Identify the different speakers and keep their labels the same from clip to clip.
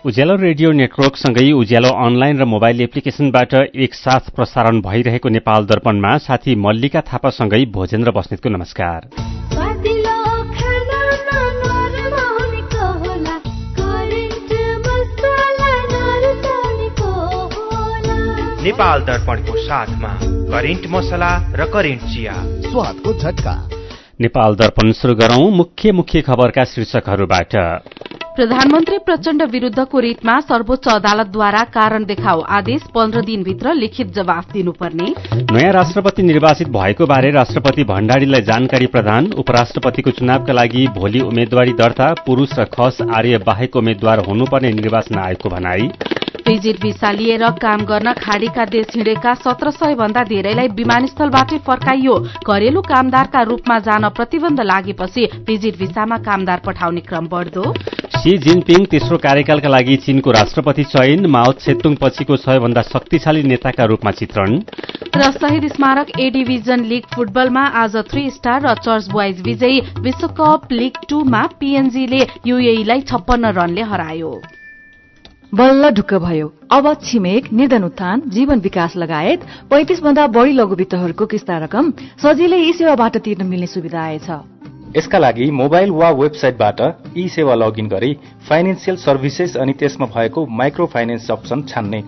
Speaker 1: उज्यालो radio नेटवर्कसँगै उज्यालो online र mobile एप्लिकेशनबाट एकसाथ प्रसारण भइरहेको नेपाल दर्पणमा साथी मल्लिका थापासँगै भोजेन्द्र बस्नेतको नमस्कार।
Speaker 2: नेपाल दर्पणको साथमा करेन्ट मसला र करेन्ट चिया,
Speaker 3: स्वादको झट्का।
Speaker 1: नेपाल दर्पण सुरु गरौं मुख्य खबरका शीर्षकहरूबाट।
Speaker 4: प्रधानमन्त्री प्रचण्ड विरूद्धको रिटमा सर्वोच्च अदालतद्वारा कारण देखाऊ आदेश 15 दिनभित्र लिखित जवाफ दिनुपर्ने।
Speaker 1: नयाँ राष्ट्रपति निर्वाचित भएको बारे राष्ट्रपति भण्डारीलाई जानकारी प्रदान। उपराष्ट्रपतिको चुनावका लागि भोलि उम्मेद्वारी दर्ता। पुरूष र खस आर्य बाहेक उम्मेद्वार हुनुपर्ने निर्वाचन आयोगको भनाई।
Speaker 4: भिजिट भिसा लिएर काम गर्न खाडीका देश हिँडेका 1700 भन्दा धेरैलाई विमानस्थलबाटै फर्काइयो। घरेलु कामदारका रूपमा जान प्रतिबन्ध लागेपछि भिजिट भिसामा कामदार पठाउने क्रम बढ्दो।
Speaker 1: शी जिनपिङ तेस्रो कार्यकालका लागि चीनको राष्ट्रपति चयन। माओ त्से-तुङ पछिको सबैभन्दा शक्तिशाली नेताका रूपमा चित्रण।
Speaker 4: र शहीद स्मारक ए डिभिजन लीग फुटबलमा आज 3 स्टार र चर्च बोइज विजयी। विश्वकप लीग 2 मा पीएनजीले यूएईलाई 56 रनले हरायो।
Speaker 5: बल्ल ढुक्क भयो। अब छिमेक, निर्धन उत्थान, जीवन विकास लगायत 35 भन्दा बढ़ी लघुवित्तहरूको किस्ता रकम सजिलै ई सेवाबाट तिर्न मिल्ने सुविधा आएछ।
Speaker 6: यसका लागि मोबाइल वा वेबसाइटबाट ई सेवा लगइन गरी फाइनेन्शियल सर्भिसेस अनि त्यसमा भएको माइक्रो फाइनेन्स अप्सन छान्ने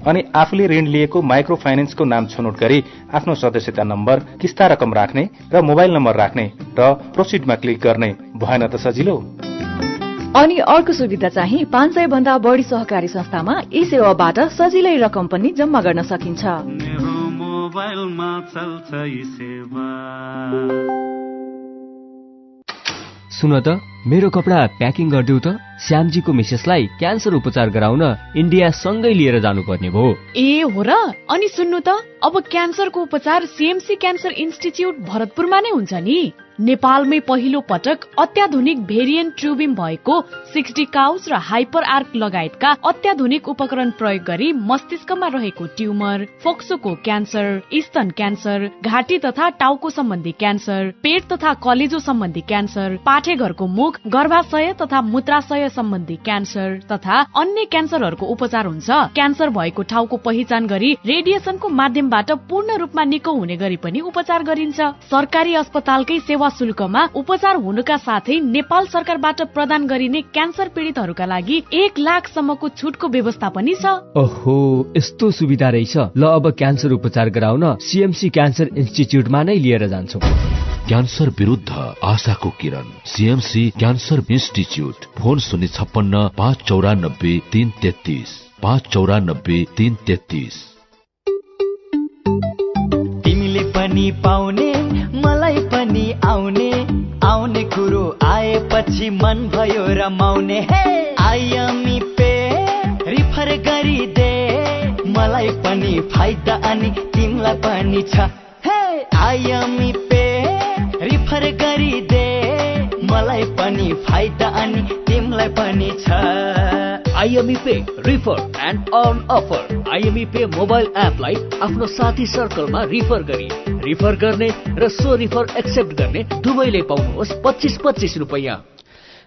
Speaker 6: अनि आफूले ऋण लिएको माइक्रो फाइनेन्सको नाम छनौट गरी आफ्नो सदस्यता नम्बर, किस्ता रकम राख्ने र मोबाइल नम्बर राख्ने र प्रोसिडमा क्लिक गर्ने। भएन त सजिलो?
Speaker 5: अनि अर्को सुविधा चाहिँ 500 भन्दा बढ़ी सहकारी संस्थामा ई सेवाबाट सजिलै रकम पनि जम्मा गर्न सकिन्छ।
Speaker 7: मेरो मोबाइलमा चल्छ ई सेवा।
Speaker 8: सुन त, मेरो कपडा प्याकिङ गरिदेऊ त। श्यामजीको मिसेसलाई क्यान्सर उपचार गराउन इन्डिया सँगै लिएर जानुपर्ने भयो।
Speaker 9: ए हो र? अनि सुन्नु त, अब क्यान्सरको उपचार सीएमसी क्यान्सर इन्स्टिच्युट भरतपुरमा नै हुन्छ नि। नेपालमै पहिलो पटक अत्याधुनिक भेरिएन्ट ट्युबिम भएको 60 काउस र हाइपर आर्क लगायतका अत्याधुनिक उपकरण प्रयोग गरी मस्तिष्कमा रहेको ट्युमर, फोक्सोको क्यान्सर, स्तन क्यान्सर, घाँटी तथा टाउको सम्बन्धी क्यान्सर, पेट तथा कलेजो सम्बन्धी क्यान्सर, पाठेघरको मुख, गर्भाशय तथा मूत्राशय सम्बन्धी क्यान्सर तथा अन्य क्यान्सरहरूको उपचार हुन्छ। क्यान्सर भएको ठाउँको पहिचान गरी रेडिएसनको माध्यमबाट पूर्ण रूपमा निको हुने गरी पनि उपचार गरिन्छ। सरकारी अस्पतालकै सेवा शुल्कमा उपचार हुनुका साथै नेपाल सरकारबाट प्रदान गरिने क्यान्सर पीडितहरूका लागि 1 लाख सम्मको छुटको व्यवस्था पनि छ।
Speaker 8: ओहो, यस्तो सुविधा रहेछ। ल अब क्यान्सर उपचार गराउन सीएमसी क्यान्सर इन्स्टिच्युटमा नै लिएर जान्छौ।
Speaker 10: क्यान्सर विरुद्ध आशाको किरण, सीएमसी क्यान्सर इन्स्टिच्युट। फोन 056 594 333 594 333।
Speaker 11: तिमीले पनि पाउने मलाई पनि आउने, आउने कुरो आएपछि मन भयो रमाउने। आइएमई पे रिफर गरिदे, मलाई पनि फाइदा अनि तिमीलाई पनि छ। आइएमई पे रिफर गरिदे, मलाई पनि फाइदा अनि तिमीलाई पनि छ।
Speaker 12: IME Pay refer and earn offer. IME Pay mobile एपलाई आफ्नो साथी सर्कलमा रिफर गरी रिफर गर्ने र सो रिफर एक्सेप्ट गर्ने दुवैले पाउनुहोस् 25-25 रुपैयाँ।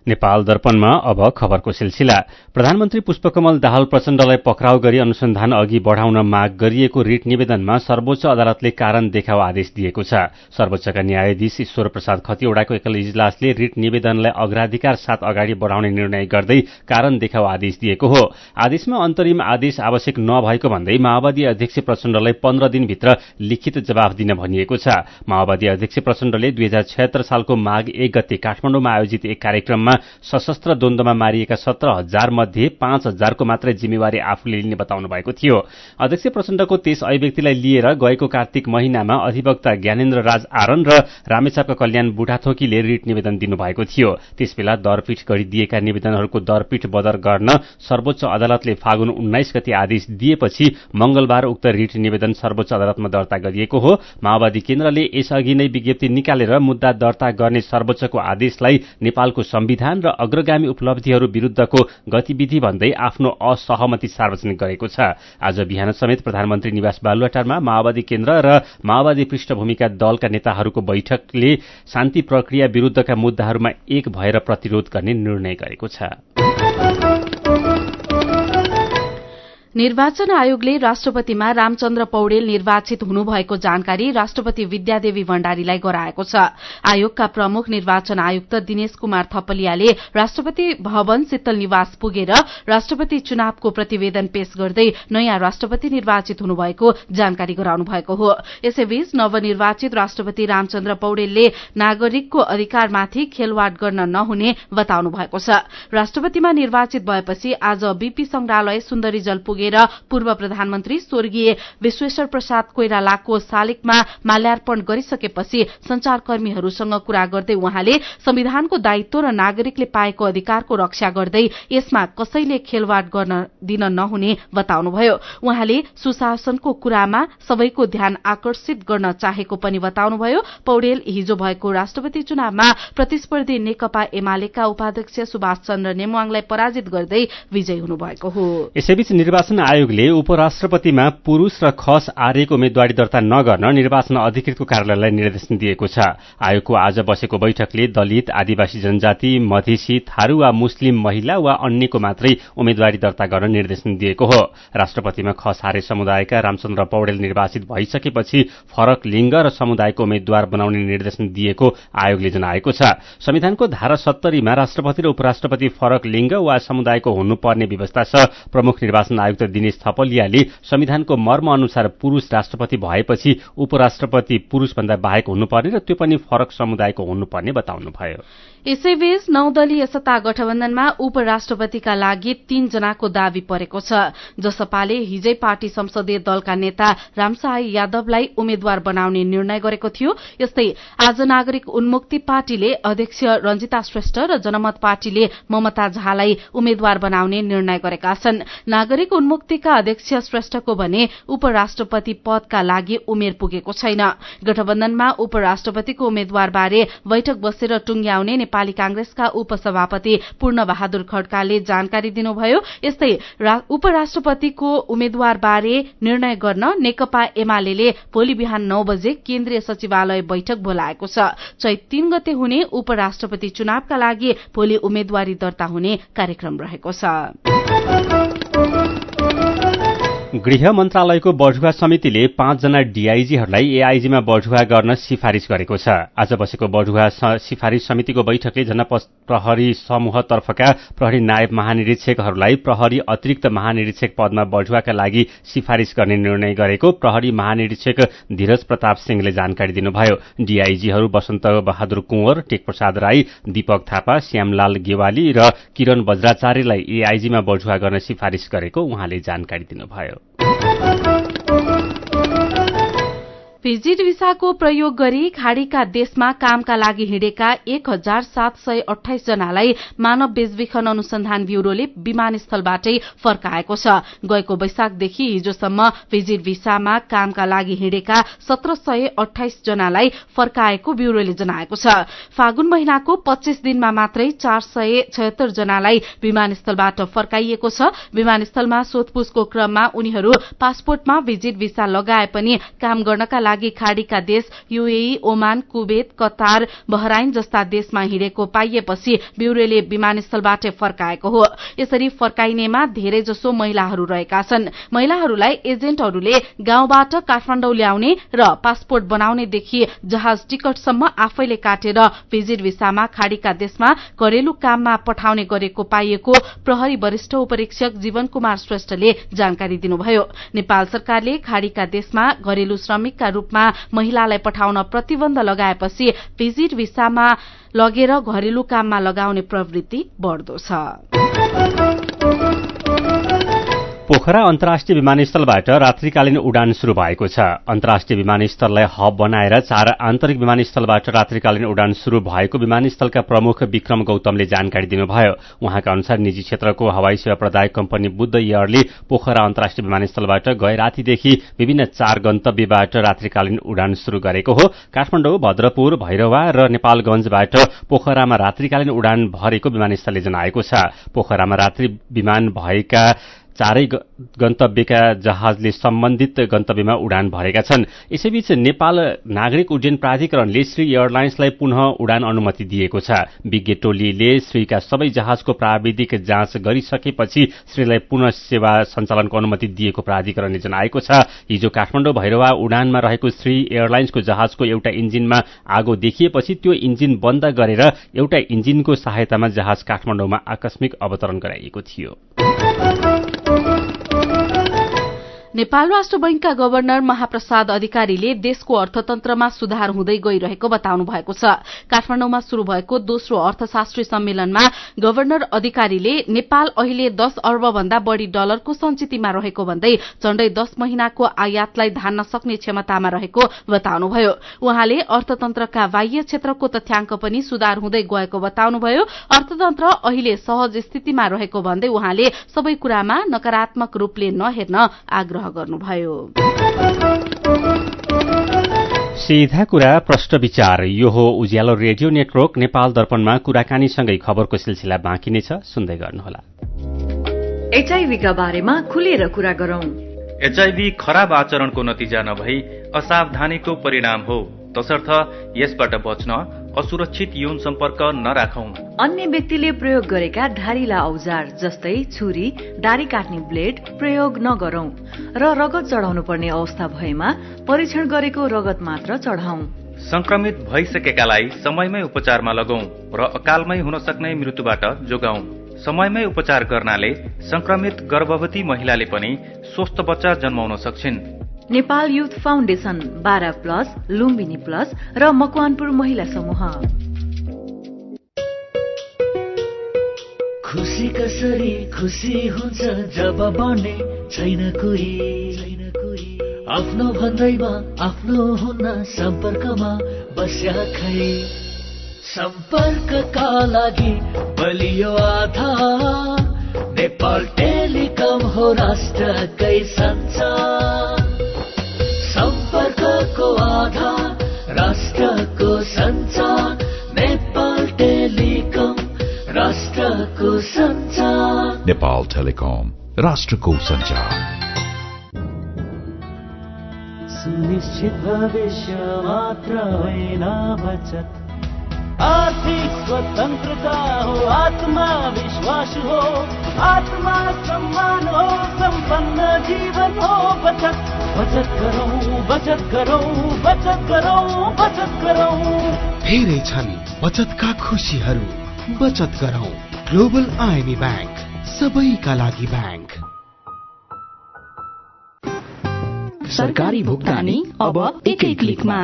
Speaker 1: नेपाल दर्पणमा अब खबरको सिलसिला। प्रधानमन्त्री पुष्पकमल दाहाल प्रचण्डलाई पक्राउ गरी अनुसन्धान अघि बढ़ाउन माग गरिएको रिट निवेदनमा सर्वोच्च अदालतले कारण देखाउ आदेश दिएको छ। सर्वोच्चका न्यायाधीश ईश्वर प्रसाद खतिवड़ाको एकल इजलासले रिट निवेदनलाई अग्राधिकार साथ अगाडि बढ़ाउने निर्णय गर्दै कारण देखाउ आदेश दिएको हो। आदेशमा अन्तरिम आदेश आवश्यक नभएको भन्दै माओवादी अध्यक्ष प्रचण्डलाई 15 दिनभित्र लिखित जवाफ दिन भनिएको छ। माओवादी अध्यक्ष प्रचण्डले 2076 सालको माघ 1 गते काठमाडौँमा आयोजित एक कार्यक्रममा सशस्त्र द्वन्द्वमा मारिएका 17,000 मध्ये 5,000 को मात्रै जिम्मेवारी आफूले लिने बताउनु भएको थियो। अध्यक्ष प्रचण्डको त्यस अभिव्यक्तिलाई लिएर गएको कार्तिक महिनामा अधिवक्ता ज्ञानेन्द्र राज आरन र रामेछापका कल्याण बुढाथोकीले रिट निवेदन दिनुभएको थियो। त्यसबेला दरपीठ गरिदिएका निवेदनहरूको दरपीठ बदर गर्न सर्वोच्च अदालतले फागुन 19 गते आदेश दिएपछि मंगलबार उक्त रिट निवेदन सर्वोच्च अदालतमा दर्ता गरिएको हो। माओवादी केन्द्रले यसअघि नै विज्ञप्ति निकालेर मुद्दा दर्ता गर्ने सर्वोच्चको आदेशलाई नेपालको संविधान र अग्रगामी उपलब्धिहरू विरूद्धको गतिविधि भन्दै आफ्नो असहमति सार्वजनिक गरेको छ। आज बिहान समेत प्रधानमन्त्री निवास बालुवाटारमा माओवादी केन्द्र र माओवादी पृष्ठभूमिका दलका नेताहरूको बैठकले शान्ति प्रक्रिया विरूद्धका मुद्दाहरूमा एक भएर प्रतिरोध गर्ने निर्णय गरेको छ।
Speaker 4: निर्वाचन आयोगले राष्ट्रपतिमा रामचन्द्र पौडेल निर्वाचित हुनुभएको जानकारी राष्ट्रपति विद्यादेवी भण्डारीलाई गराएको छ। आयोगका प्रमुख निर्वाचन आयुक्त दिनेश कुमार थपलियाले राष्ट्रपति भवन शीतल निवास पुगेर राष्ट्रपति चुनावको प्रतिवेदन पेश गर्दै नयाँ राष्ट्रपति निर्वाचित हुनुभएको जानकारी गराउनु भएको हो। यसैबीच नवनिर्वाचित राष्ट्रपति रामचन्द्र पौडेलले नागरिकको अधिकारमाथि खेलवाड गर्न नहुने बताउनु भएको छ। राष्ट्रपतिमा निर्वाचित भएपछि आज बीपी संग्रहालय सुन्दरीजल पुगेर पूर्व प्रधानमन्त्री स्वर्गीय विश्वेश्वर प्रसाद कोइरालाको शालिगमा माल्यार्पण गरिसकेपछि संचारकर्मीहरूसँग कुरा गर्दै उहाँले संविधानको दायित्व र नागरिकले पाएको अधिकारको रक्षा गर्दै यसमा कसैले खेलवाड गर्न दिन नहुने बताउनुभयो। उहाँले सुशासनको कुरामा सबैको ध्यान आकर्षित गर्न चाहेको पनि बताउनुभयो। पौडेल हिजो भएको राष्ट्रपति चुनावमा प्रतिस्पर्धी नेकपा एमालेका उपाध्यक्ष सुभाष चन्द्र नेमुवाङलाई पराजित गर्दै विजयी हुनुभएको हो।
Speaker 1: यसैबीच निर्वाचन आयोगले उपराष्ट्रपतिमा पुरूष र खस आर्यको उम्मेद्वारी दर्ता नगर्न निर्वाचन अधिकृतको कार्यालयलाई निर्देशन दिएको छ। आयोगको आज बसेको बैठकले दलित, आदिवासी जनजाति, मधेसी, थारू वा मुस्लिम महिला वा अन्यको मात्रै उम्मेद्वारी दर्ता गर्न निर्देशन दिएको हो। राष्ट्रपतिमा खस आर्य समुदायका रामचन्द्र पौडेल निर्वाचित भइसकेपछि फरक लिङ्ग र समुदायको उम्मेद्वार बनाउने निर्देशन दिएको आयोगले जनाएको छ। संविधानको धारा 70 मा राष्ट्रपति र उपराष्ट्रपति फरक लिङ्ग वा समुदायको हुनुपर्ने व्यवस्था छ। प्रमुख निर्वाचन आयुक्त दिनेश थपलियाले संविधानको मर्म अनुसार पुरूष राष्ट्रपति भएपछि उपराष्ट्रपति पुरूषभन्दा बाहेक हुनुपर्ने र त्यो पनि फरक समुदायको हुनुपर्ने बताउनुभयो।
Speaker 4: यसैबीच 9 दलीय सत्ता गठबन्धनमा उपराष्ट्रपतिका लागि 3 जनाको दावी परेको छ। जसपाले हिजै पार्टी संसदीय दलका नेता रामसहाय यादवलाई उम्मेद्वार बनाउने निर्णय गरेको थियो। यस्तै आज नागरिक उन्मुक्ति पार्टीले अध्यक्ष रञ्जिता श्रेष्ठ र जनमत पार्टीले ममता झालाई उम्मेद्वार बनाउने निर्णय गरेका छन्। नागरिक उन्मुक्तिका अध्यक्ष श्रेष्ठको भने उपराष्ट्रपति पदका लागि उमेर पुगेको छैन। गठबन्धनमा उपराष्ट्रपतिको उम्मेद्वारबारे बैठक बसेर टुंग्याउने नेपाली कांग्रेसका उपसभापति पूर्ण बहादुर खड्काले जानकारी दिनुभयो। यस्तै उपराष्ट्रपतिको उम्मेद्वारबारे निर्णय गर्न नेकपा एमाले भोलि बिहान 9 बजे केन्द्रीय सचिवालय बैठक बोलाएको छ। चैत 3 गते हुने उपराष्ट्रपति चुनावका लागि भोलि उम्मेद्वारी दर्ता हुने कार्यक्रम रहेको छ।
Speaker 1: गृह मन्त्रालयको बढुवा समितिले 5 जना डीआईजीहरूलाई एआईजीमा बढुवा गर्न सिफारिश गरेको छ। आज बसेको बढुवा सिफारिश समितिको बैठकले जनप्रहरी समूहतर्फका प्रहरी नायब महानिरीक्षकहरूलाई प्रहरी अतिरिक्त महानिरीक्षक पदमा बढुवाका लागि सिफारिश गर्ने निर्णय गरेको प्रहरी महानिरीक्षक धीरज प्रताप सिंहले जानकारी दिनुभयो। डीआईजीहरू वसन्त बहादुर कुँवर, टेकप्रसाद राई, दीपक थापा, श्यामलाल गेवाली र किरण बज्राचार्यलाई एआईजीमा बढुवा गर्न सिफारिश गरेको उहाँले जानकारी दिनुभयो।
Speaker 4: भिजिट भिसाको प्रयोग गरी खाड़ीका देशमा कामका लागि हिँडेका 1728 जनालाई मानव बेचबिखन अनुसन्धान ब्यूरोले विमानस्थलबाटै फर्काएको छ। गएको वैशाखदेखि हिजोसम्म भिजिट भिसामा कामका लागि हिँडेका 1728 जनालाई फर्काएको ब्यूरोले जनाएको छ। फागुन महिनाको 25 दिनमा मात्रै 476 जनालाई विमानस्थलबाट फर्काइएको छ। विमानस्थलमा सोधपूछको क्रममा उनीहरू पासपोर्टमा भिजिट भिसा लगाए पनि काम गर्नका लागि खाड़ीका देश UAE, Oman, Kuwait, Qatar, Bahrain जस्ता देशमा हिँडेको पाइएपछि ब्यूरोले विमानस्थलबाट फर्काएको हो। यसरी फर्काइनेमा धेरै जसो महिलाहरू रहेका छन्। महिलाहरूलाई एजेन्टहरूले गाउँबाट काठमाडौँ ल्याउने र पासपोर्ट बनाउनेदेखि जहाज टिकटसम्म आफैले काटेर भिजिट भिसामा खाड़ीका देशमा घरेलु काममा पठाउने गरेको पाइएको प्रहरी वरिष्ठ उपरीक्षक जीवन कुमार श्रेष्ठले जानकारी दिनुभयो। नेपाल सरकारले खाड़ीका देशमा घरेलु श्रमिकका रूपमा महिलालाई पठाउन प्रतिबन्ध लगाएपछि भिजिट भिसामा लगेर घरेलु काममा लगाउने प्रवृत्ति बढ्दो छ।
Speaker 1: पोखरा अन्तर्राष्ट्रिय विमानस्थलबाट रात्रिकालीन उडान शुरू भएको छ। अन्तर्राष्ट्रिय विमानस्थललाई हब बनाएर 4 आन्तरिक विमानस्थलबाट रात्रिकालीन उडान शुरू भएको विमानस्थलका प्रमुख विक्रम गौतमले जानकारी दिनुभयो। उहाँका अनुसार निजी क्षेत्रको हवाई सेवा प्रदायक कम्पनी बुद्ध एयरले पोखरा अन्तर्राष्ट्रिय विमानस्थलबाट गए रातिदेखि विभिन्न 4 गन्तव्यबाट रात्रिकालीन उडान शुरू गरेको हो। काठमाडौँ, भद्रपुर, भैरवा र नेपालगंजबाट पोखरामा रात्रिकालीन उडान भरेको विमानस्थलले जनाएको छ। पोखरामा रात्रि विमान भएका चारै गन्तव्यका जहाजले सम्बन्धित गन्तव्यमा उडान भरेका छन्। यसैबीच नेपाल नागरिक उड्डयन प्राधिकरणले श्री एयरलाइन्सलाई पुनः उडान अनुमति दिएको छ। विज्ञ टोलीले श्रीका सबै जहाजको प्राविधिक जाँच गरिसकेपछि श्रीलाई पुनः सेवा सञ्चालनको अनुमति दिएको प्राधिकरणले जनाएको छ। हिजो काठमाडौँ भैरवा उडानमा रहेको श्री एयरलाइन्सको जहाजको एउटा इन्जिनमा आगो देखिएपछि त्यो इन्जिन बन्द गरेर एउटा इन्जिनको सहायतामा जहाज काठमाडौँमा आकस्मिक अवतरण गराइएको थियो।
Speaker 4: नेपाल राष्ट्र बैंकका गवर्नर महाप्रसाद अधिकारीले देशको अर्थतन्त्रमा सुधार हुँदै गइरहेको बताउनु भएको छ। काठमाडौँमा शुरू भएको दोस्रो अर्थशास्त्री सम्मेलनमा गवर्नर अधिकारीले नेपाल अहिले 10 अर्ब भन्दा बढ़ी डलरको सञ्चितमा रहेको भन्दै झण्डै 10 महिनाको आयातलाई धान्न सक्ने क्षमतामा रहेको बताउनुभयो। उहाँले अर्थतन्त्रका बाह्य क्षेत्रको तथ्याङ्क पनि सुधार हुँदै गएको बताउनुभयो। अर्थतन्त्र अहिले सहज स्थितिमा रहेको भन्दै उहाँले सबै कुरामा नकारात्मक रूपले नहेर्न आग्रह गर्नुभयो।
Speaker 1: सीधा कुरा प्रश्न विचार, यो हो उज्यालो रेडियो नेटवर्क नेपाल दर्पणमा कुराकानीसँगै खबरको सिलसिला बाँकी नै छ, सुन्दै गर्नुहोला।
Speaker 5: एचआईभी का बारेमा खुलेर कुरा गरौं।
Speaker 6: एचआईभी खराब आचरणको नतिजा नभई असावधानीको परिणाम हो, तसर्थ यसबाट बच्न असुरक्षित यौन सम्पर्क नराखौं।
Speaker 5: अन्य व्यक्तिले प्रयोग गरेका धारिला औजार जस्तै छुरी, दारी काट्ने ब्लेड प्रयोग नगरौं र रगत चढाउनु पर्ने अवस्था भएमा परीक्षण गरेको रगत मात्र चढाउँ।
Speaker 6: संक्रमित भइसकेकालाई समयमै उपचारमा लगौं र अकालमै हुन सक्ने मृत्युबाट जोगाउँ। समयमै उपचार गर्नाले संक्रमित गर्भवती महिलाले पनि स्वस्थ बच्चा जन्माउन सक्छिन्।
Speaker 5: Nepal Youth Foundation, 12+ Lumbini plus र मकवानपुर महिला समूह।
Speaker 12: खुसी कसरी खुसी हुन्छ जब बने छैन कोही, आफ्नो भन्दैमा आफ्नो हुन सम्पर्कमा बस्या खै। सम्पर्कका लागि बलियो आधार नेपाल टेलिकम हो राष्ट्रकै सञ्चार। सम्पर्कको आधार राष्ट्रको सञ्चार, नेपाल टेलिकम राष्ट्रको सञ्चार।
Speaker 10: नेपाल टेलिकम राष्ट्रको सञ्चार।
Speaker 7: सुनिश्चित भविष्य मात्र होइन बचत, आर्थिक स्वतन्त्रता हो, आत्मविश्वास हो, आत्मा सम्मान हो, सम्पन्न जीवन हो। बचत बचत गरौँ, बचत गरौँ, बचत गरौँ, बचत गरौँ।
Speaker 3: धेरै छन् बचतका खुशीहरू, बचत गरौँ। ग्लोबल आईएमई बैंक, सबैका लागि बैंक।
Speaker 13: सरकारी भुक्तानी अब एकै क्लिकमा।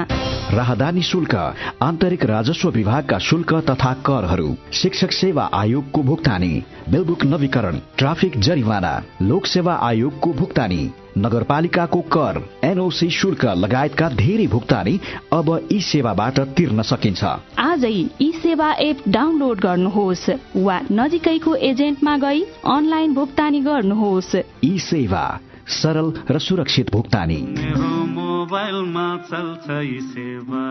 Speaker 14: राहदानी शुल्क, आन्तरिक राजस्व विभागका शुल्क तथा करहरू, शिक्षक सेवा आयोगको भुक्तानी, बिलबुक नवीकरण, ट्राफिक जरिवाना, लोक सेवा आयोगको भुक्तानी, नगरपालिकाको कर, एनओसी शुल्क लगायतका धेरै भुक्तानी अब ई सेवाबाट तिर्न सकिन्छ।
Speaker 13: आजै ई सेवा एप डाउनलोड गर्नुहोस् वा नजिकैको एजेन्टमा गई अनलाइन भुक्तानी गर्नुहोस्।
Speaker 14: ई सेवा, सरल र सुरक्षित भुक्तानी।
Speaker 7: मेरो मोबाइलमा चल्छ ई सेवा।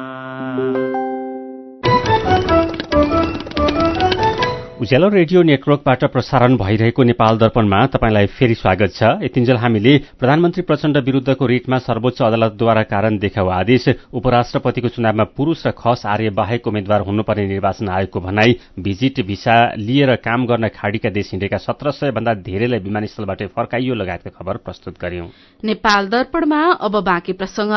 Speaker 1: उज्यालो रेडियो नेटवर्कबाट प्रसारण भइरहेको नेपाल दर्पणमा तपाईंलाई फेरि स्वागत छ। यतिन्जेल हामीले प्रधानमन्त्री प्रचण्ड विरूद्धको रिटमा सर्वोच्च अदालतद्वारा कारण देखाउ आदेश, उपराष्ट्रपतिको चुनावमा पुरूष र खस आर्य बाहेक उम्मेद्वार हुनुपर्ने निर्वाचन आयोगको भनाई, भिजिट भिसा लिएर काम गर्न खाडीका देश हिँडेका 1700 भन्दा धेरैलाई विमानस्थलबाट फर्काइयो लगायतका खबर प्रस्तुत गर्यौं।
Speaker 4: नेपाल दर्पणमा अब बाँकी प्रसंग।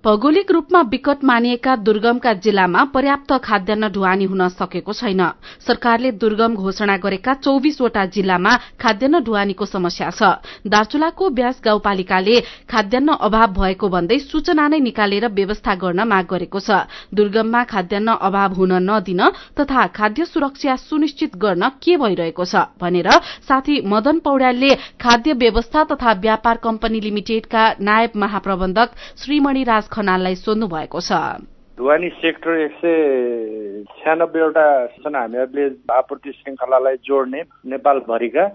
Speaker 4: भौगोलिक रूपमा विकट मानिएका दुर्गमका जिल्लामा पर्याप्त खाद्यान्न ढुवानी हुन सकेको छैन। सरकारले दुर्गम घोषणा गरेका 24 वटा जिल्लामा खाद्यान्न ढुवानीको समस्या छ। दार्चुलाको ब्यास गाउँपालिकाले खाद्यान्न अभाव भएको भन्दै सूचना नै निकालेर व्यवस्था गर्न माग गरेको छ। दुर्गममा खाद्यान्न अभाव हुन नदिन तथा खाद्य सुरक्षा सुनिश्चित गर्न के भइरहेको छ भनेर साथी मदन पौड्यालले खाद्य व्यवस्था तथा व्यापार कम्पनी लिमिटेडका नायब महाप्रबन्धक श्रीमणि राज खनाललाई सोध्नु भएको छ।
Speaker 15: ढुवानी सेक्टर 196 वटा हामीहरूले आपूर्ति श्रृंखलालाई जोड्ने नेपालभरिका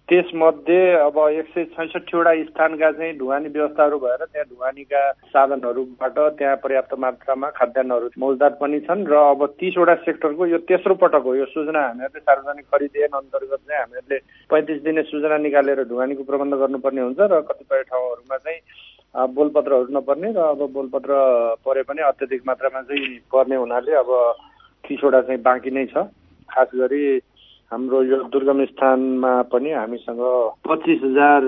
Speaker 15: त्यसमध्ये अब 166वटा स्थानका चाहिँ ढुवानी व्यवस्थाहरू भएर त्यहाँ ढुवानीका साधनहरूबाट त्यहाँ पर्याप्त मात्रामा खाद्यान्नहरू मौजदात पनि छन् र अब 30वटा सेक्टरको यो तेस्रो पटक हो यो सूचना हामीहरूले सार्वजनिक खरिद ऐन अन्तर्गत चाहिँ हामीहरूले 35 दिने सूचना निकालेर ढुवानीको प्रबन्ध गर्नुपर्ने हुन्छ र कतिपय ठाउँहरूमा चाहिँ बोलपत्रहरू नपर्ने र अब बोलपत्र परे पनि अत्यधिक मात्रामा चाहिँ पर्ने हुनाले अब 30वटा चाहिँ बाँकी नै छ। खास गरी हाम्रो यो दुर्गम स्थानमा पनि हामीसँग 25,000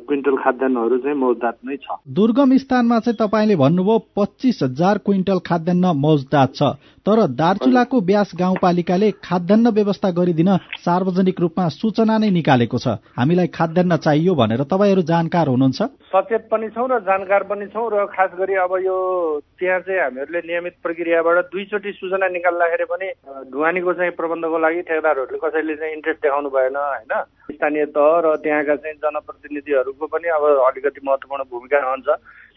Speaker 15: क्विन्टल खाद्यान्नहरू चाहिँ मौजदात नै छ।
Speaker 16: दुर्गम स्थानमा चाहिँ तपाईले भन्नुभयो 25,000 क्विन्टल खाद्यान्न मौजदात छ, तर दार्चुलाको ब्यास गाउँपालिकाले खाद्यान्न व्यवस्था गरिदिन सार्वजनिक रूपमा सूचना नै निकालेको छ। हामीलाई खाद्यान्न चाहियो भनेर तपाईहरू जानकार हुनुहुन्छ?
Speaker 15: सचेत पनि छौँ र जानकार पनि छौँ र खास गरी अब यो त्यहाँ चाहिँ हामीहरूले नियमित प्रक्रियाबाट 2 चोटि सूचना निकाल्दाखेरि पनि ढुवानीको चाहिँ प्रबन्धको लागि ठेकेदारहरूले कसैले चाहिँ इन्ट्रेस्ट देखाउनु भएन हैन। स्थानीय तह र त्यहाँका चाहिँ जनप्रतिनिधिहरूको पनि अब अलिकति महत्त्वपूर्ण भूमिका रहन्छ।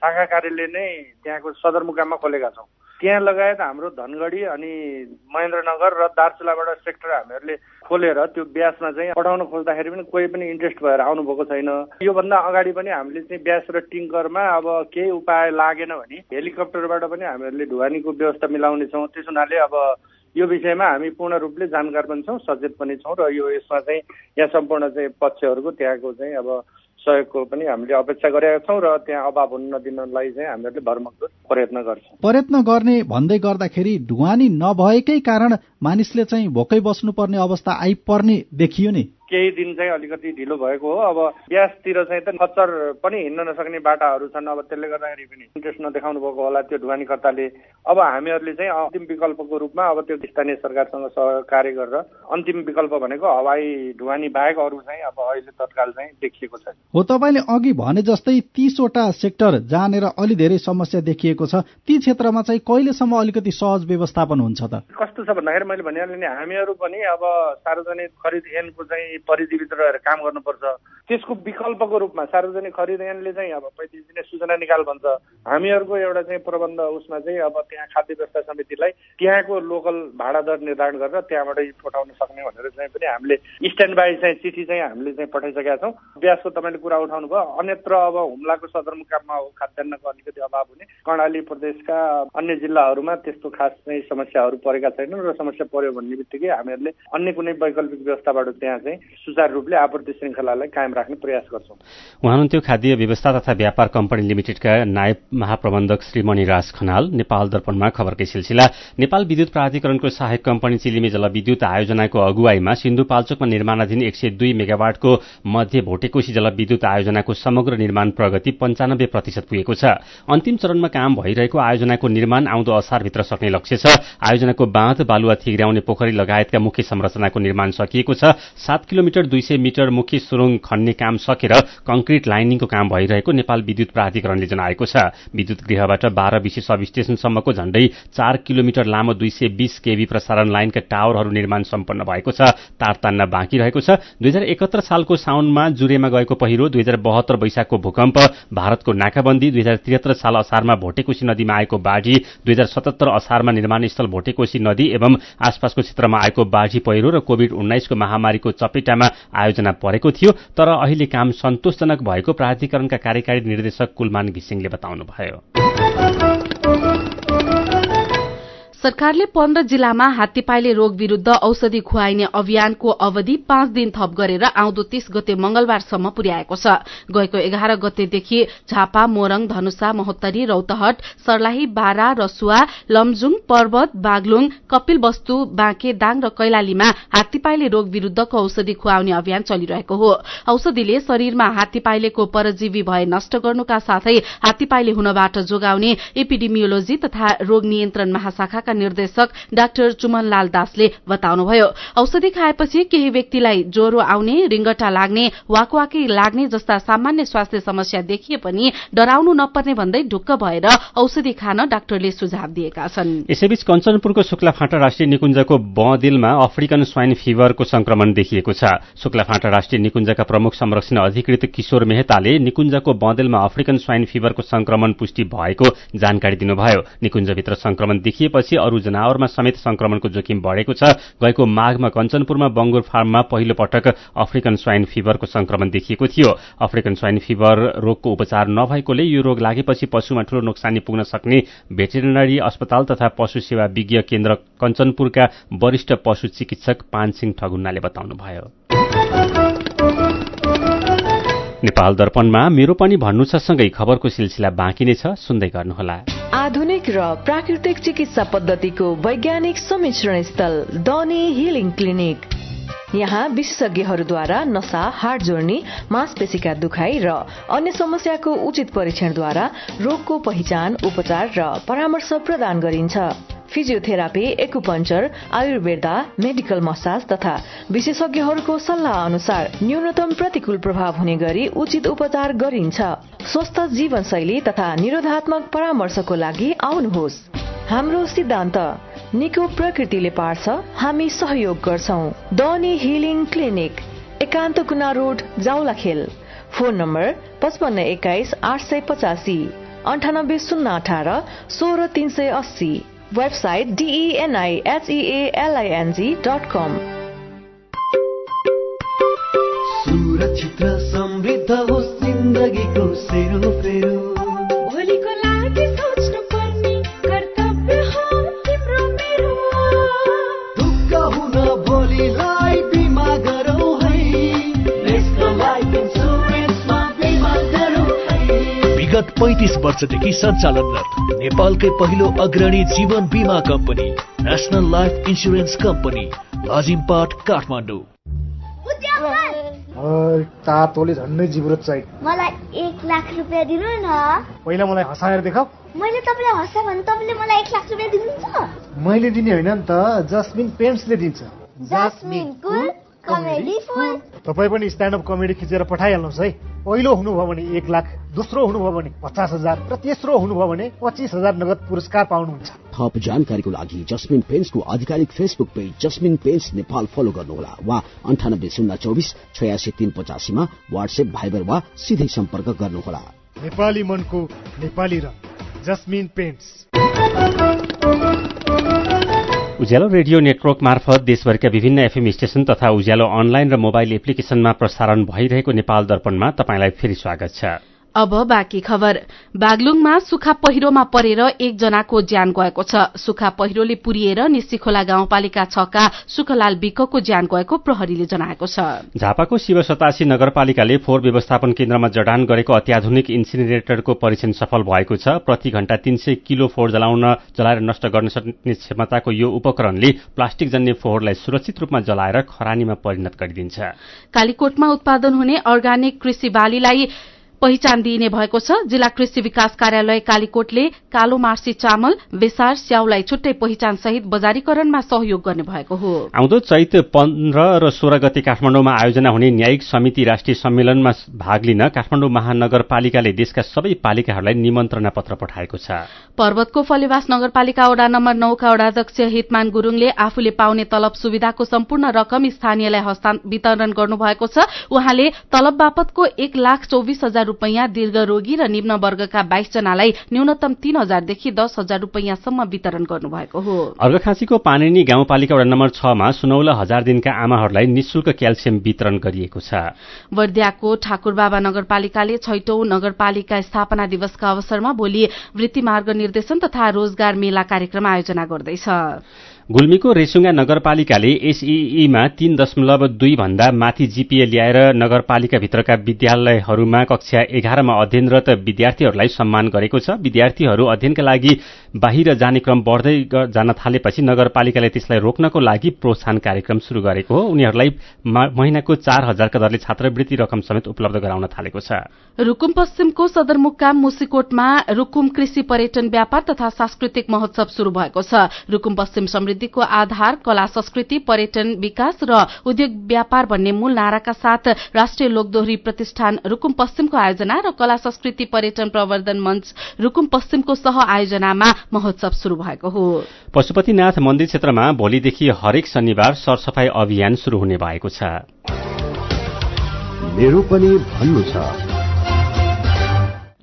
Speaker 15: शाखा कार्यालय नै त्यहाँको सदरमुकाममा खोलेका छौँ। त्यहाँ लगायत हाम्रो धनगढी अनि महेन्द्रनगर र दार्चुलाबाट सेक्टर हामीहरूले खोलेर त्यो ब्यासमा चाहिँ पठाउन खोज्दाखेरि पनि कोही पनि इन्ट्रेस्ट भएर आउनुभएको छैन। योभन्दा अगाडि पनि हामीले चाहिँ ब्यास र टिङ्करमा अब केही उपाय लागेन भने हेलिकप्टरबाट पनि हामीहरूले ढुवानीको व्यवस्था मिलाउनेछौँ। त्यस हुनाले अब यो विषयमा हामी पूर्ण रूपले जानकार पनि छौँ, सचेत पनि छौँ र यो यसमा चाहिँ यहाँ सम्पूर्ण चाहिँ पक्षहरूको त्यहाँको चाहिँ अब सहयोगको पनि हामीले अपेक्षा गरेका छौँ र त्यहाँ अभाव हुन नदिनलाई चाहिँ हामीहरूले भरमग्दो प्रयत्न गर्छौँ।
Speaker 16: प्रयत्न गर्ने भन्दै गर्दाखेरि ढुवानी नभएकै कारण मानिसले चाहिँ भोकै बस्नुपर्ने अवस्था आइपर्ने देखियो नि।
Speaker 15: केही दिन चाहिँ अलिकति ढिलो भएको हो। अब ब्यासतिर चाहिँ त खच्चर पनि हिँड्न नसक्ने बाटाहरू छन्। अब त्यसले गर्दाखेरि पनि इन्ट्रेस्ट नदेखाउनु भएको होला त्यो ढुवानीकर्ताले। अब हामीहरूले चाहिँ अन्तिम विकल्पको रूपमा अब त्यो स्थानीय सरकारसँग सहकार्य गरेर अन्तिम विकल्प भनेको हवाई ढुवानी बाहेक अरू चाहिँ अब अहिले तत्काल चाहिँ देखिएको छ।
Speaker 16: हो, तपाईँले अघि भने जस्तै 30वटा सेक्टर जहाँनिर अलि धेरै समस्या देखिएको छ, ती क्षेत्रमा चाहिँ कहिलेसम्म अलिकति सहज व्यवस्थापन हुन्छ त?
Speaker 15: कस्तो छ भन्दाखेरि मैले भनिहालेँ नि, हामीहरू पनि अब सार्वजनिक खरिद ऐनको चाहिँ परिधिभित्र रहेर काम गर्नुपर्छ। त्यसको विकल्पको रूपमा सार्वजनिक खरिद ऐनले चाहिँ अब 35 दिने सूचना निकाल भन्छ। हामीहरूको एउटा चाहिँ प्रबन्ध उसमा चाहिँ अब त्यहाँ खाद्य व्यवस्था समितिलाई त्यहाँको लोकल भाडा दर निर्धारण गरेर त्यहाँबाटै पठाउन सक्ने भनेर चाहिँ पनि हामीले स्ट्यान्ड बाई चाहिँ चिठी चाहिँ हामीले चाहिँ पठाइसकेका छौँ। ब्यासको तपाईँले कुरा उठाउनु भयो। अन्यत्र अब हुम्लाको सदरमुकाममा हो खाद्यान्नको अलिकति अभाव हुने। कर्णाली प्रदेशका अन्य जिल्लाहरूमा त्यस्तो खास चाहिँ समस्याहरू परेका छैनन् र समस्या पर्यो भन्ने बित्तिकै हामीहरूले अन्य कुनै वैकल्पिक व्यवस्थाबाट त्यहाँ चाहिँ सुचारू रूपले आपूर्ति श्रृङ्खलालाई कायम राख्ने प्रयास गर्छौँ।
Speaker 1: उहाँ हुनुहुन्थ्यो खाद्य व्यवस्था तथा व्यापार कम्पनी लिमिटेडका नायब महाप्रबन्धक श्री मणिराज खनाल। नेपाल दर्पणमा खबरकै सिलसिला। नेपाल विद्युत प्राधिकरणको सहायक कम्पनी चिलिमे जलविद्युत आयोजनाको अगुवाईमा सिन्धुपाल्चोकमा निर्माणाधीन 102 मेगावाटको मध्य भोटेकोशी जलविद्युत आयोजनाको समग्र निर्माण प्रगति 95% पुगेको छ। अन्तिम चरणमा काम भइरहेको आयोजनाको निर्माण आउँदो असारभित्र सक्ने लक्ष्य छ। आयोजनाको बाँध, बालुवा थिग्राउने पोखरी लगायतका मुख्य संरचनाको निर्माण सकिएको छ। 7 किलोमिटर 200 मिटर मुख्य सुरुङ खन्ने काम सकेर कंक्रिट लाइनिङको काम भइरहेको नेपाल विद्युत प्राधिकरणले जनाएको छ। विद्युत गृहबाट 12 विशेष सब स्टेशनसम्मको झण्डै 4 किलोमिटर लामो 220 केभी प्रसारण लाइनका टावरहरू निर्माण सम्पन्न भएको छ। तार तान्न बाँकी रहेको छ। 2071 सालको साउनमा जुरेमा गएको पहिरो, 2072 वैशाखको भूकम्प, भारतको नाकाबन्दी, 2073 साल असारमा भोटेकोशी नदीमा आएको बाढी, 2077 असारमा निर्माणस्थल भोटेकोशी नदी एवं आसपासको क्षेत्रमा आएको बाढी पहिरो र कोभिड-19 को महामारीको चपेटामा आयोजना परेको थियो। तर अहिले काम सन्तोषजनक भएको प्राधिकरणका कार्यकारी निर्देशक कुलमान घिसिङले बताउनुभयो।
Speaker 4: सरकारले 15 जिल्लामा हात्तीपाइले रोग विरूद्ध औषधि खुवाइने अभियानको अवधि 5 दिन थप गरेर आउँदो 30 गते मंगलबारसम्म पुर्याएको छ। गएको 11 गतेदेखि झापा, मोरङ, धनुषा, महोत्तरी, रौतहट, सर्लाही, बारा, रसुवा, लमजुङ, पर्वत, बागलुङ, कपिलवस्तु, बाँके, दाङ र कैलालीमा हात्तीपाइले रोग विरूद्धको औषधि खुवाउने अभियान चलिरहेको हो। औषधिले शरीरमा हात्तीपाइलेको परजीवी भए नष्ट गर्नुका साथै हात्तीपाइले हुनबाट जोगाउने एपिडेमियोलोजी तथा रोग नियन्त्रण महाशाखा निर्देशक डाक्टर चुमनलाल दासले बताउनुभयो। औषधि खाएपछि केही व्यक्तिलाई ज्वरो आउने, रिंगटा लाग्ने, वाकवाकी लाग्ने जस्ता सामान्य स्वास्थ्य समस्या देखिए पनि डराउनु नपर्ने भन्दै ढुक्क भएर औषधि खान डाक्टरले सुझाव दिएका छन्।
Speaker 1: यसैबीच कञ्चनपुरको शुक्लाफाँटा राष्ट्रिय निकुञ्जको बदिलमा अफ्रिकन स्वाइन फिभरको संक्रमण देखिएको छ। शुक्लाफाँटा राष्ट्रिय निकुञ्जका प्रमुख संरक्षण अधिकृत किशोर मेहताले निकुञ्जको बदिलमा अफ्रिकन स्वाइन फिभरको संक्रमण पुष्टि भएको जानकारी दिनुभयो। निकुञ्जभित्र संक्रमण देखिएपछि अरू जनावरमा समेत संक्रमणको जोखिम बढेको छ। गएको माघमा कञ्चनपुरमा बंगुर फार्ममा पहिलो पटक अफ्रिकन स्वाइन फिभरको संक्रमण देखिएको थियो। अफ्रिकन स्वाइन फिभर रोगको उपचार नभएकोले यो रोग लागेपछि पशुमा ठूलो नोक्सानी पुग्न सक्ने भेटेरिनरी अस्पताल तथा पशु सेवा विज्ञ केन्द्र कञ्चनपुरका वरिष्ठ पशु चिकित्सक पानसिंह ठगुन्नाले बताउनुभयो। नेपाल दर्पणमा मेरो पनि भन्नु छ सँगै खबरको सिलसिला बाँकी नै छ, सुन्दै गर्नुहोला।
Speaker 5: आधुनिक र प्राकृतिक चिकित्सा पद्धतिको वैज्ञानिक सम्मिश्रण स्थल डनी हिलिङ क्लिनिक। यहाँ विशेषज्ञहरूद्वारा नसा, हाड जोड्नी, मांसपेशीका दुखाइ र अन्य समस्याको उचित परीक्षणद्वारा रोगको पहिचान, उपचार र परामर्श प्रदान गरिन्छ। Physiotherapy, acupuncture, Ayurveda, medical massage तथा विशेषज्ञहरूको सल्लाह अनुसार न्यूनतम प्रतिकूल प्रभाव हुने गरी उचित उपचार गरिन्छ। स्वस्थ जीवनशैली तथा निरोधात्मक परामर्शको लागि आउनुहोस्। हाम्रो सिद्धान्त निको प्रकृतिले पार्छ, हामी सहयोग गर्छौं। डनी हिलिङ क्लिनिक, एकान्त कुना road, Jawalakhel. Phone number 5521 885, 98 018 16 380। Website denihealing.com।
Speaker 11: सुरक्षित र समृद्ध होस् जिन्दगीको सेरोफेरो। भोलिको लागि सोच्नु पर्ने कर्तव्य हो तिम्रो मेरो। ढुक्क हुन भोलिलाई बिमा गरौँ है, नेशनल लाइफ इन्सुरेन्समा बिमा गरौँ है। विगत 35 वर्षदेखि सञ्चालनरत नेपालकै पहिलो अग्रणी जीवन बीमा company National Life Insurance company, Lazimpat, Kathmandu.
Speaker 17: तातोले झन्डै जिब्रो चाहियो।
Speaker 18: मलाई 1 लाख रुपैयाँ दिनु न।
Speaker 17: पहिला मलाई हँसाएर देखाऊ।
Speaker 18: मैले तपाईलाई हँसा भने तपाईले मलाई 1 लाख रुपैयाँ दिनुहुन्छ?
Speaker 17: मैले दिने होइन नि त, जस्मिन पेन्ट्सले दिन्छ।
Speaker 18: जस्मिन कुल कमेडी फुल।
Speaker 17: तपाईँ पनि स्ट्यान्ड अप कमेडी खिचेर पठाइहाल्नुहोस् है। पहिलो हुनुभयो भने 1 लाख, दोस्रो हुनुभयो भने 50,000 र तेस्रो हुनुभयो भने 25,000 नगद पुरस्कार पाउनुहुन्छ।
Speaker 19: थप जानकारीको लागि जस्मिन पेन्ट्सको आधिकारिक फेसबुक पेज जस्मिन पेन्ट्स नेपाल फलो गर्नुहोला वा 98 024 86 385 मा व्हाट्सएप, भाइबर वा सिधै सम्पर्क गर्नुहोला।
Speaker 17: नेपाली मनको नेपाली रङ, जस्मिन पेन्ट्स।
Speaker 1: उज्यालो रेडियो नेटवर्क मार्फत देशभरका विभिन्न एफएम स्टेशन तथा उज्यालो अनलाइन र मोबाइल एप्लिकेशनमा प्रसारण भइरहेको नेपाल दर्पणमा तपाईंलाई फेरि स्वागत छ।
Speaker 4: अब बाँकी खबर। बागलुङमा सुक्खा पहिरोमा परेर 1 जनाको ज्यान गएको छ। सुक्खा पहिरोले पुरिएर निस्सीखोला गाउँपालिका 6 का सुखलाल विकको ज्यान गएको प्रहरीले जनाएको छ।
Speaker 1: झापाको शिव 87 नगरपालिकाले फोहोर व्यवस्थापन केन्द्रमा जडान गरेको अत्याधुनिक इन्सिनेरेटरको परीक्षण सफल भएको छ। प्रति घण्टा 300 किलो फोहोर जलाएर नष्ट गर्न सक्ने क्षमताको यो उपकरणले प्लास्टिक जन्य फोहोरलाई सुरक्षित रूपमा जलाएर खरानीमा परिणत गरिदिन्छ।
Speaker 4: कालीकोटमा उत्पादन हुने अर्गानिक कृषि बालीलाई पहिचान दिइने भएको छ। जिल्ला कृषि विकास कार्यालय कालीकोटले कालो मार्सी चामल, बेसार, स्याउलाई छुट्टै पहिचान सहित बजारीकरणमा सहयोग गर्ने भएको हो।
Speaker 1: आउँदो चैत 15 र 16 गते काठमाडौँमा आयोजना हुने न्यायिक समिति राष्ट्रिय सम्मेलनमा भाग लिन काठमाडौँ महानगरपालिकाले देशका सबै पालिकाहरूलाई निमन्त्रणा पत्र पठाएको छ।
Speaker 4: पर्वतको फलेवास नगरपालिका वडा नम्बर 9 का वडाध्यक्ष हितमान गुरुङले आफूले पाउने तलब सुविधाको सम्पूर्ण रकम स्थानीयलाई वितरण गर्नुभएको छ। उहाँले तलब बापतको 1,24,000 रुपैयाँ दीर्घरोगी र निम्न वर्गका 22 जनालाई न्यूनतम 3,000 देखि 10,000 रुपैयाँसम्म वितरण गर्नुभएको हो।
Speaker 1: अर्घखाँचीको पानेनी गाउँपालिका वडा नम्बर 6 मा 16 हजार दिनका आमाहरूलाई निशुल्क क्याल्सियम वितरण गरिएको छ।
Speaker 4: बर्दियाको ठाकुरबाबा नगरपालिकाले 6औं नगरपालिका स्थापना दिवसका अवसरमा भोलि वृत्ति मार्ग निर्देशन तथा रोजगार मेला कार्यक्रम आयोजना गर्दैछ।
Speaker 1: गुल्मीको रेसुङ्गा नगरपालिकाले एसईईमा 3.2 भन्दा माथि जीपीए ल्याएर नगरपालिकाभित्रका विद्यालयहरूमा कक्षा 11 मा अध्ययनरत विद्यार्थीहरूलाई सम्मान गरेको छ। विद्यार्थीहरू अध्ययनका लागि बाहिर जाने क्रम बढ्दै जान थालेपछि नगरपालिकाले त्यसलाई रोक्नको लागि प्रोत्साहन कार्यक्रम शुरू गरेको हो। उनीहरूलाई महिनाको 4,000 का दरले छात्रवृत्ति रकम समेत उपलब्ध गराउन थालेको छ।
Speaker 4: रुकुम पश्चिमको सदरमुकाम मुसिकोटमा रुकुम कृषि पर्यटन व्यापार तथा सांस्कृतिक महोत्सव शुरू भएको छ। रुकुम पश्चिम समृद्धिको आधार कला संस्कृति पर्यटन विकास र उद्योग व्यापार भन्ने मूल नाराका साथ राष्ट्रिय लोकदोहोरी प्रतिष्ठान रुकुम पश्चिमको आयोजना र कला संस्कृति पर्यटन प्रवर्धन मञ्च रुकुम पश्चिमको सह आयोजनामा महोत्सव शुरू भएको हो।
Speaker 1: पशुपतिनाथ मन्दिर क्षेत्रमा भोलिदेखि हरेक शनिबार सरसफाई अभियान शुरू हुने भएको छ।
Speaker 20: मेरो पनि भन्नु छ।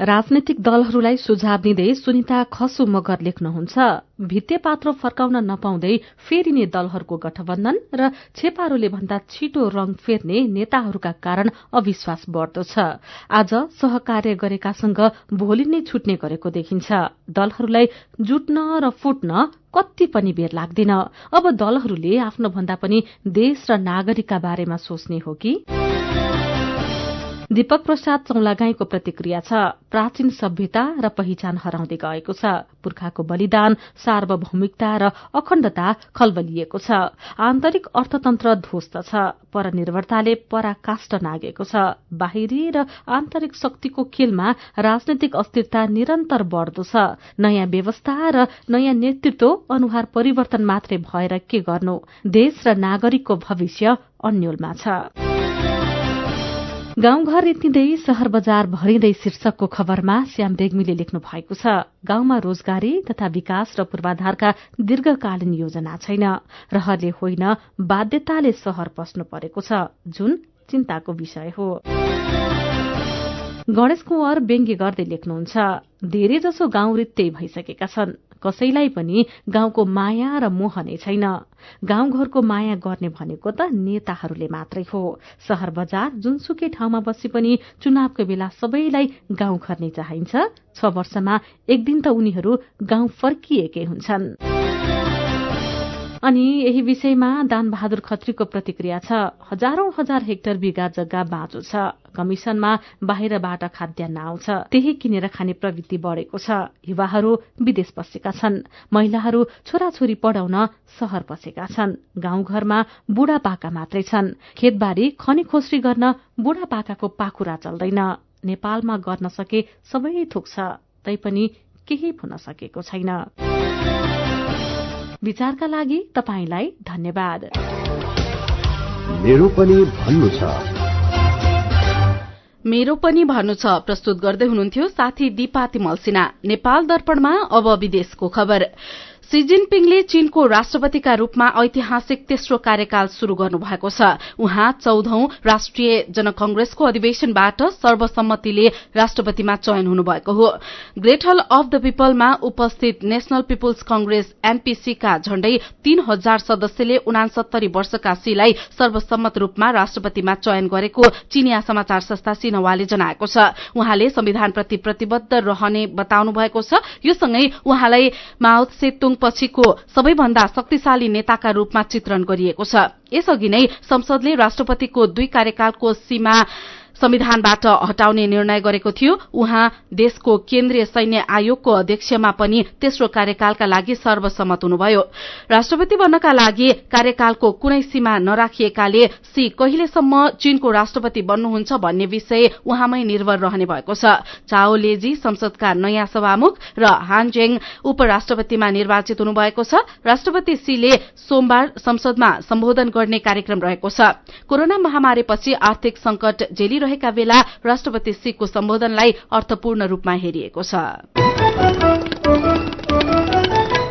Speaker 4: राजनैतिक दलहरूलाई सुझाव दिँदै सुनिता खसु मगर लेख्नुहुन्छ, भित्ते पात्रो फर्काउन नपाउँदै फेरिने दलहरूको गठबन्धन र छेपारोले भन्दा छिटो रंग फेर्ने नेताहरूका कारण अविश्वास बढ्दो छ। आज सहकार्य गरेकासँग भोलि नै छुट्ने गरेको देखिन्छ। दलहरूलाई जुट्न र फुट्न कति पनि बेर लाग्दैन। अब दलहरूले आफ्नो भन्दा पनि देश र नागरिकका बारेमा सोच्ने हो कि? दीपक प्रसाद चौलागाईको प्रतिक्रिया छ, प्राचीन सभ्यता र पहिचान हराउँदै गएको छ। पुर्खाको बलिदान, सार्वभौमिकता र अखण्डता खलबलिएको छ। आन्तरिक अर्थतन्त्र ध्वस्त छ। परनिर्भरताले पराकाष्ठ नागेको छ। बाहिरी र आन्तरिक शक्तिको खेलमा राजनैतिक अस्थिरता निरन्तर बढ्दो छ। नयाँ व्यवस्था र नयाँ नेतृत्व अनुहार परिवर्तन मात्रै भएर के गर्नु? देश र नागरिकको भविष्य अन्यलमा छ। गाउँघर रित्तिँदै शहर बजार भरिँदै शीर्षकको खबरमा श्याम रेग्मीले लेख्नु भएको छ, गाउँमा रोजगारी तथा विकास र पूर्वाधारका दीर्घकालीन योजना छैन। रहरले होइन, बाध्यताले शहर पस्नु परेको छ, जुन चिन्ताको विषय हो। गणेश कुँवर व्यङ्ग्य गर्दै लेख्नुहुन्छ, धेरै जसो गाउँ रित्तै भइसकेका छन्। कसैलाई पनि गाउँको माया र मोह नै छैन। गाउँघरको माया गर्ने भनेको त नेताहरूले मात्रै हो। शहर बजार जुनसुकै ठाउँमा बसे पनि चुनावको बेला सबैलाई गाउँघर नै चाहिन्छ। 6 वर्षमा एक दिन त उनीहरू गाउँ फर्किएकै हुन्छन्। अनि यही विषयमा दानबहादुर खत्रीको प्रतिक्रिया छ, हजारौं हजार हेक्टर बिघा जग्गा बाँचो छ। कमिशनमा बाहिरबाट खाद्यान्न आउँछ, त्यही किनेर खाने प्रवृत्ति बढेको छ। युवाहरू विदेश बसेका छन्। महिलाहरू छोराछोरी पढाउन शहर बसेका छन्। गाउँघरमा बुढापाका मात्रै छन्। खेतबारी खनी खोस्री गर्न बुढापाकाको पाखुरा चल्दैन। नेपालमा गर्न सके सबै थोक छ, तैपनि केही हुन सकेको छैन। विचारका लागि तपाईलाई धन्यवाद।
Speaker 19: मेरो पनि भन्नु छ।
Speaker 4: मेरो पनि भन्नु छ प्रस्तुत गर्दै हुनुहुन्थ्यो साथी दिपा तिमल सिन्हा। नेपाल दर्पणमा अब विदेशको खबर। शी जिनपिङले चीनको राष्ट्रपतिका रूपमा ऐतिहासिक तेस्रो कार्यकाल शुरू गर्नुभएको छ। उहाँ 14औं राष्ट्रिय जनकंग्रेसको अधिवेशनबाट सर्वसम्मतिले राष्ट्रपतिमा चयन हुनुभएको हो। ग्रेट हल अफ द पिपलमा उपस्थित नेशनल पिपुल्स कंग्रेस एनपीसी का झण्डै 3000 सदस्यले 69 वर्षका शीलाई सर्वसम्मत रूपमा राष्ट्रपतिमा चयन गरेको चीनिया समाचार संस्था सिन्हुवाले जनाएको छ। उहाँले संविधानप्रति प्रतिबद्ध रहने बताउनु भएको छ। यो सँगै उहाँलाई माओ त्से-तुङ पछिको सबैभन्दा शक्तिशाली नेताका रूपमा चित्रण गरिएको छ। यसअघि नै संसदले राष्ट्रपतिको 2 कार्यकालको सीमा संविधानबाट हटाउने निर्णय गरेको थियो। उहाँ देशको केन्द्रीय सैन्य आयोगको अध्यक्षमा पनि तेस्रो कार्यकालका लागि सर्वसम्मत हुनुभयो। राष्ट्रपति बन्नका लागि कार्यकालको कुनै सीमा नराखिएकाले शी कहिलेसम्म चीनको राष्ट्रपति बन्नुहुन्छ भन्ने विषय उहाँमै निर्भर रहने भएको छ। चाओ लेजी संसदका नयाँ सभामुख र हान जेङ उपराष्ट्रपतिमा निर्वाचित हुनुभएको छ। राष्ट्रपति शीले सोमबार संसदमा सम्बोधन गर्ने कार्यक्रम रहेको छ। कोरोना महामारीपछि आर्थिक संकट झेलिरहेका बेला राष्ट्रपति शीको सम्बोधनलाई अर्थपूर्ण रूपमा हेरिएको छ।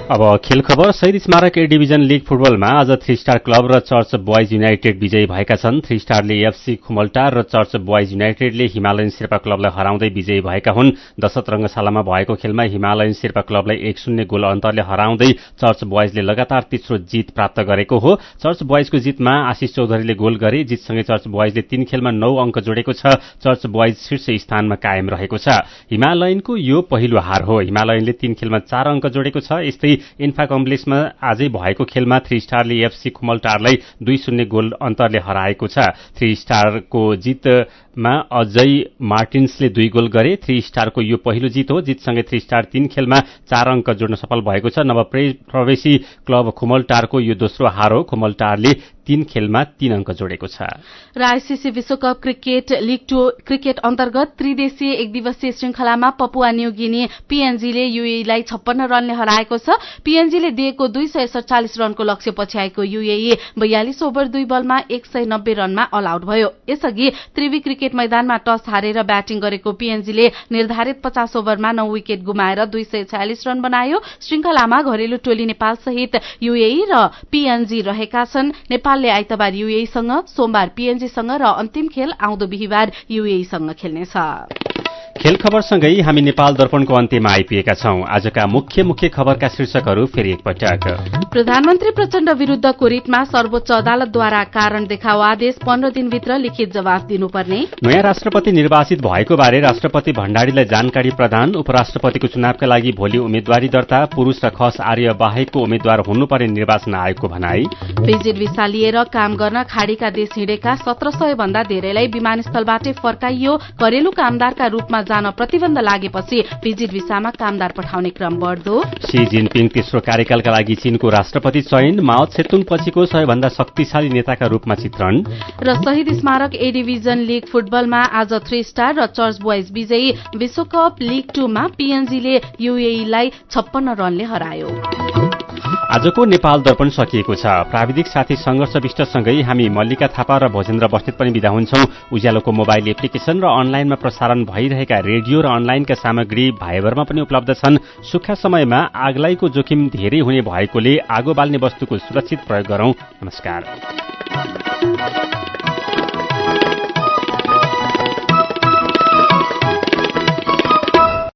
Speaker 1: अब खेल खबर। शहीद स्मारक ए डिभिजन लीग फुटबलमा आज 3 स्टार क्लब र चर्च बोइज युनाइटेड विजयी भएका छन्। 3 स्टारले एफसी खुमलटार र चर्च बोइज युनाइटेडले हिमालयन शेर्पा क्लबलाई हराउँदै विजयी भएका हुन्। दशरथ रंगशालामा भएको खेलमा हिमालयन शेर्पा क्लबलाई 1-0 गोल अन्तरले हराउँदै चर्च बोइजले लगातार तेस्रो जित प्राप्त गरेको हो। चर्च बोइजको जितमा आशिष चौधरीले गोल गरे। जितसँगै चर्च बोइजले 3 खेलमा 9 अंक जोडेको छ। चर्च बोइज शीर्ष स्थानमा कायम रहेको छ। हिमालयनको यो पहिलो हार हो। हिमालयनले 3 खेलमा 4 अंक जोडेको छ। यस्तै इन्फा कम्प्लेक्समा आजै भएको खेलमा 3 स्टारले एफसी खुमलटारलाई 2-0 गोल अन्तरले हराएको छ। 3 स्टारको जितमा अजय मार्टिन्सले 2 गोल गरे। 3 स्टारको यो पहिलो जित हो। जितसँगै 3 स्टार 3 खेलमा 4 अंक जोड्न सफल भएको छ। नवप्रवेशी क्लब खुमलटारको यो दोस्रो हार हो। खुमलटारले 3 खेलमा 3 अंक जोडेको छ।
Speaker 4: र आईसीसी विश्वकप क्रिकेट लीग 2 क्रिकेट अन्तर्गत त्रिदेशीय एकदिवसीय श्रृंखलामा पपुवा न्यू गिनी पीएनजीले यूएईलाई 56 रनले हराएको छ। पीएनजीले दिएको 247 रनको लक्ष्य पछ्याएको यूएई 42 ओभर 2 बलमा 190 रनमा अल आउट भयो। यसअघि त्रिवी क्रिकेट मैदानमा टस हारेर ब्याटिङ गरेको पीएनजीले निर्धारित 50 ओभरमा 9 विकेट गुमाएर 246 रन बनायो। श्रृंखलामा घरेलु टोली नेपाल सहित यूएई र पीएनजी रहेका छन्। नेपालले आइतबार यूएईसँग, सोमबार पीएनजीसँग र अन्तिम खेल आउँदो बिहीबार यूएईसँग खेल्नेछ।
Speaker 1: खेल खबरसँगै हामी नेपाल दर्पणको अन्त्यमा आइपुगेका छौं। आजका मुख्य खबरका शीर्षकहरू फेरि एकपटक।
Speaker 4: प्रधानमन्त्री प्रचण्ड विरूद्धको रिटमा सर्वोच्च अदालतद्वारा कारण देखाउ आदेश 15 दिनभित्र लिखित जवाफ दिनुपर्ने।
Speaker 1: नयाँ राष्ट्रपति निर्वाचित भएको बारे राष्ट्रपति भण्डारीलाई जानकारी प्रदान। उपराष्ट्रपतिको चुनावका लागि भोलि उम्मेद्वारी दर्ता। पुरूष र खस आर्य बाहेकको उम्मेद्वार हुनुपर्ने निर्वाचन आयोगको भनाई।
Speaker 4: भिजिट भिसा लिएर काम गर्न खाडीका देश हिँडेका 1700 भन्दा धेरैलाई विमानस्थलबाटै फर्काइयो। घरेलु कामदारका रूपमा जान प्रतिबन्ध लागेपछि भिजिट भिसामा कामदार पठाउने क्रम बढ्दो।
Speaker 1: शी जिनपिङ तेस्रो कार्यकालका लागि चीनको राष्ट्रपति चयन। माओ त्से-तुङ पछिको सबैभन्दा शक्तिशाली नेताका रूपमा चित्रण।
Speaker 4: र शहीद स्मारक ए डिभिजन लीग फुटबलमा आज 3 स्टार र चर्च बोइज विजयी। विश्वकप लीग 2 मा पीएनजीले यूएईलाई 56 रनले हरायो।
Speaker 1: आजको नेपाल दर्पण सकिएको छ। प्राविधिक साथी संघर्ष विष्टसँगै हामी मल्लिका थापा र भोजेन्द्र बस्नेत पनि बिदा हुन्छौं। उज्यालोको मोबाइल एप्लिकेशन र अनलाइनमा प्रसारण भइरहेका रेडियो र अनलाइनका सामग्री भाइबरमा पनि उपलब्ध छन्। सुक्खा समयमा आगलाईको जोखिम धेरै हुने भएकोले आगो बाल्ने वस्तुको सुरक्षित प्रयोग गरौं। नमस्कार।